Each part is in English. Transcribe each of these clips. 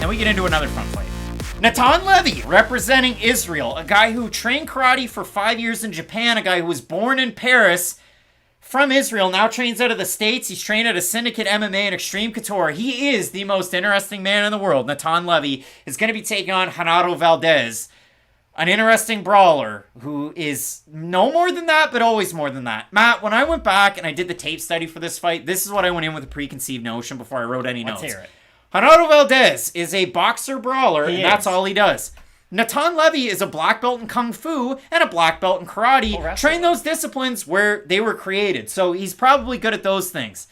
then we get into another fun fight. Natan Levy, representing Israel, a guy who trained karate for 5 years in Japan, a guy who was born in Paris, from Israel, now trains out of the States. He's trained at a Syndicate MMA and Extreme Couture. He is the most interesting man in the world. Natan Levy is going to be taking on Genaro Valdez, an interesting brawler who is no more than that, but always more than that. Matt, when I went back and I did the tape study for this fight, this is what I went in with a preconceived notion before I wrote any notes. Let's hear it. Genaro Valdez is a boxer brawler, and that's all he does. Natan Levy is a black belt in Kung Fu and a black belt in Karate. Train those disciplines where they were created. So he's probably good at those things.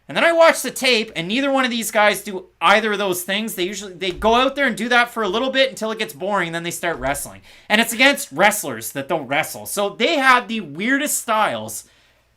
And then I watched the tape, and neither one of these guys do either of those things. They go out there and do that for a little bit until it gets boring, and then they start wrestling. And it's against wrestlers that don't wrestle. So they have the weirdest styles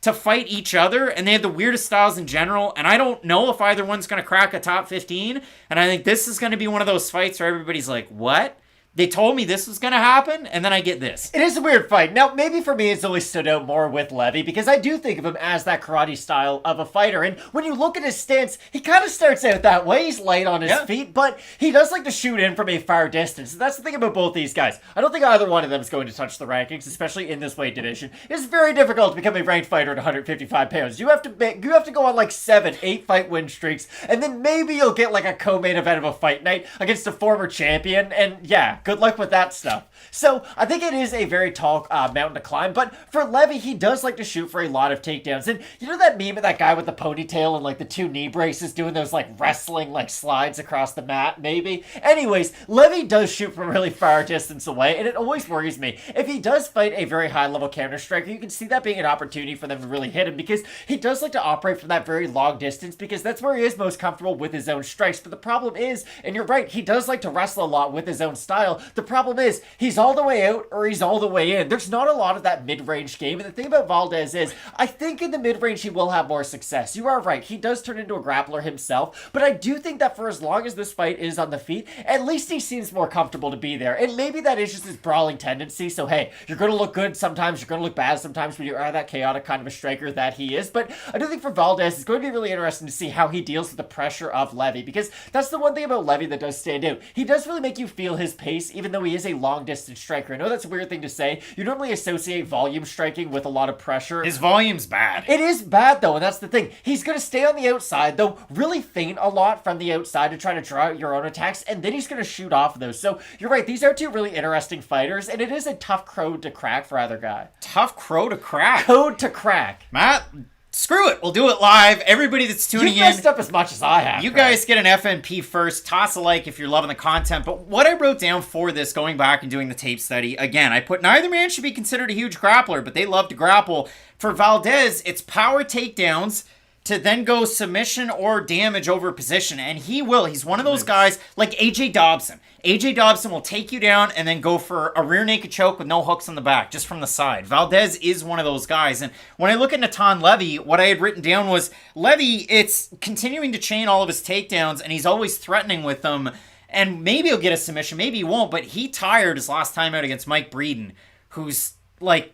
to fight each other, and they have the weirdest styles in general, and I don't know if either one's going to crack a top 15, and I think this is going to be one of those fights where everybody's like, what? They told me this was going to happen, and then I get this. It is a weird fight. Now, maybe for me, it's always stood out more with Levy, because I do think of him as that karate style of a fighter. And when you look at his stance, he kind of starts out that way. He's light on his feet, but he does like to shoot in from a far distance. And that's the thing about both these guys. I don't think either one of them is going to touch the rankings, especially in this weight division. It's very difficult to become a ranked fighter at 155 pounds. You have to go on like 7-8 fight win streaks, and then maybe you'll get like a co-main event of a fight night against a former champion, and yeah, good luck with that stuff. So I think it is a very tall mountain to climb, but for Levy, he does like to shoot for a lot of takedowns. And you know that meme of that guy with the ponytail and like the 2 knee braces doing those like wrestling like slides across the mat, maybe? Anyways, Levy does shoot from really far distance away, and it always worries me. If he does fight a very high level counter striker, you can see that being an opportunity for them to really hit him, because he does like to operate from that very long distance, because that's where he is most comfortable with his own strikes. But the problem is, and you're right, he does like to wrestle a lot with his own style. The problem is, he's all the way out or he's all the way in. There's not a lot of that mid-range game. And the thing about Valdez is, I think in the mid-range he will have more success. You are right. He does turn into a grappler himself. But I do think that for as long as this fight is on the feet, at least he seems more comfortable to be there. And maybe that is just his brawling tendency. So hey, you're going to look good sometimes. You're going to look bad sometimes when you are that chaotic kind of a striker that he is. But I do think for Valdez, it's going to be really interesting to see how he deals with the pressure of Levy. Because that's the one thing about Levy that does stand out. He does really make you feel his pace, even though he is a long-distance striker. I know that's a weird thing to say. You normally associate volume striking with a lot of pressure. His volume's bad. It is bad, though, and that's the thing. He's going to stay on the outside, though, really feint a lot from the outside to try to draw out your own attacks, and then he's going to shoot off of those. So, you're right. These are two really interesting fighters, and it is a tough code to crack for either guy. Tough crow to crack? Code to crack. Matt, screw it. We'll do it live. Everybody that's tuning in. You messed up as much as I have. You guys get an FNP first. Toss a like if you're loving the content. But what I wrote down for this, going back and doing the tape study, again, I put neither man should be considered a huge grappler, but they love to grapple. For Valdez, it's power takedowns to then go submission or damage over position. And he will. He's one of those guys like AJ Dobson. AJ Dobson will take you down and then go for a rear naked choke with no hooks on the back, just from the side. Valdez is one of those guys. And when I look at Natan Levy, what I had written down was, Levy, it's continuing to chain all of his takedowns, and he's always threatening with them. And maybe he'll get a submission, maybe he won't, but he tired his last time out against Mike Breeden, who's like,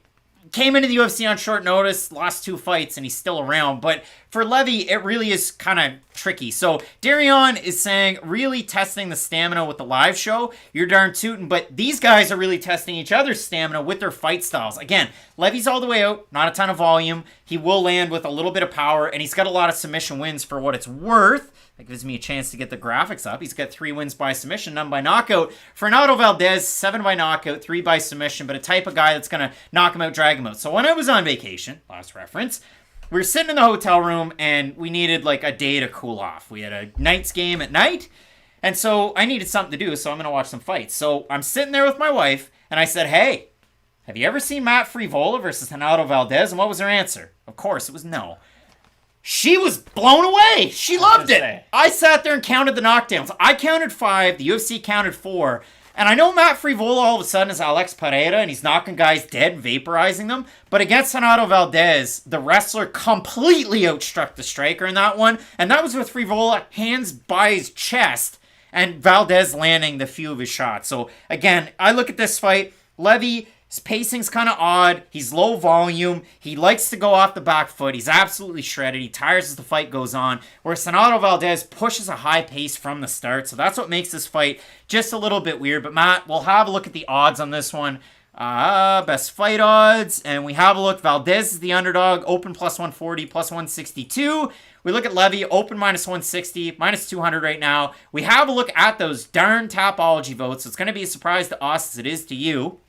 came into the UFC on short notice, lost 2 fights, and he's still around. But for Levy, it really is kind of tricky. So Darren is saying, really testing the stamina with the live show. You're darn tootin', but these guys are really testing each other's stamina with their fight styles. Again, Levy's all the way out, not a ton of volume. He will land with a little bit of power, and he's got a lot of submission wins for what it's worth. That gives me a chance to get the graphics up. He's got 3 wins by submission, none by knockout. For Genaro Valdez, 7 by knockout, 3 by submission, but a type of guy that's going to knock him out, drag him out. So when I was on vacation, last reference, we were sitting in the hotel room, and we needed like a day to cool off. We had a Knights game at night, and so I needed something to do, so I'm going to watch some fights. So I'm sitting there with my wife, and I said, hey, have you ever seen Matt Frevola versus Genaro Valdez? And what was her answer? Of course, it was no. She was blown away. She loved it. I sat there and counted the knockdowns. I counted 5. The UFC counted 4. And I know Matt Frevola all of a sudden is Alex Pereira, and he's knocking guys dead, vaporizing them. But against Genaro Valdez, the wrestler completely outstruck the striker in that one. And that was with Frevola hands by his chest and Valdez landing the few of his shots. So again, I look at this fight. Levy His pacing's kind of odd. He's low volume. He likes to go off the back foot. He's absolutely shredded. He tires as the fight goes on. Whereas Genaro Valdez pushes a high pace from the start. So that's what makes this fight just a little bit weird. But Matt, we'll have a look at the odds on this one. Best fight odds. And we have a look. Valdez is the underdog. Open plus 140, plus 162. We look at Levy, open minus 160, minus 200 right now. We have a look at those darn Tapology votes. So it's going to be a surprise to us as it is to you.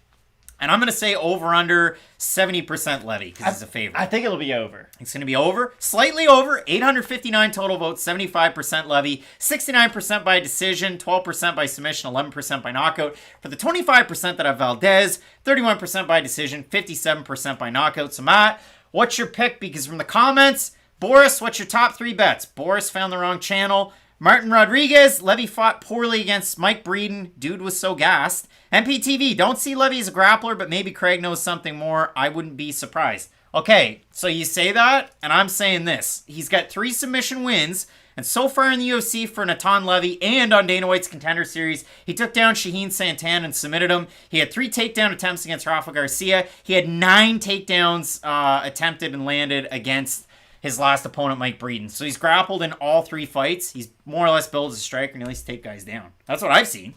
And I'm going to say over-under 70% Levy because he's a favorite. I think it'll be over. It's going to be over. Slightly over. 859 total votes, 75% Levy, 69% by decision, 12% by submission, 11% by knockout. For the 25% that have Valdez, 31% by decision, 57% by knockout. So Matt, what's your pick? Because from the comments, Boris, what's your top 3 bets? Boris found the wrong channel. Martin Rodriguez, Levy fought poorly against Mike Breeden. Dude was so gassed. MPTV, don't see Levy as a grappler, but maybe Craig knows something more. I wouldn't be surprised. Okay, so you say that, and I'm saying this. He's got 3 submission wins, and so far in the UFC for Natan Levy and on Dana White's Contender Series, he took down Shaheen Santan and submitted him. He had 3 takedown attempts against Rafa Garcia. He had 9 takedowns attempted and landed against his last opponent, Mike Breeden. So he's grappled in all 3 fights. He's more or less billed as a striker, and he likes to take guys down. That's what I've seen.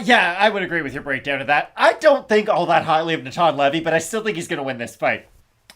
Yeah, I would agree with your breakdown of that. I don't think all that highly of Natan Levy, but I still think he's going to win this fight.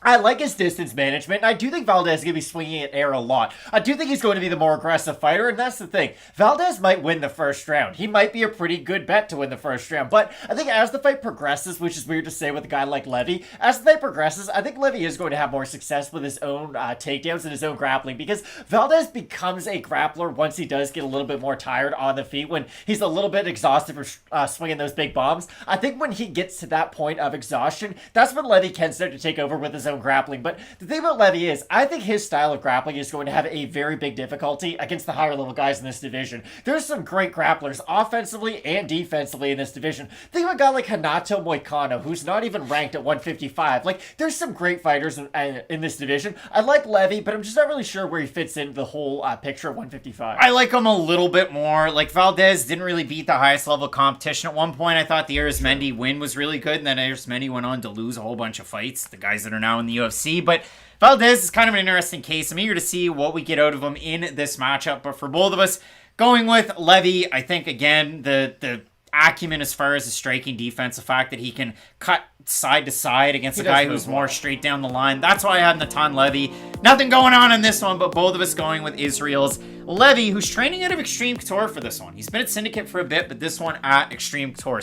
I like his distance management. I do think Valdez is going to be swinging at air a lot. I do think he's going to be the more aggressive fighter, and that's the thing. Valdez might win the first round. He might be a pretty good bet to win the first round, but I think as the fight progresses, which is weird to say with a guy like Levy, as the fight progresses, I think Levy is going to have more success with his own takedowns and his own grappling, because Valdez becomes a grappler once he does get a little bit more tired on the feet, when he's a little bit exhausted for swinging those big bombs. I think when he gets to that point of exhaustion, that's when Levy can start to take over with his own grappling. But the thing about Levy is, I think his style of grappling is going to have a very big difficulty against the higher level guys in this division. There's some great grapplers offensively and defensively in this division. Think of a guy like Renato Moicano, who's not even ranked at 155. Like, there's some great fighters in this division. I like Levy, but I'm just not really sure where he fits into the whole picture at 155. I like him a little bit more. Like, Valdez didn't really beat the highest level competition. At one point, I thought the Arismendi win was really good, and then Arismendi went on to lose a whole bunch of fights, the guys that are now in the UFC. But Valdez is kind of an interesting case. I'm eager to see what we get out of him in this matchup. But for both of us, going with Levy, I think, again, the acumen as far as the striking defense, the fact that he can cut side to side against a guy who's more straight down the line. That's why I have Natan Levy. Nothing going on in this one, but both of us going with Israel's Levy, who's training out of Extreme Couture for this one. He's been at Syndicate for a bit, but this one at Extreme Couture.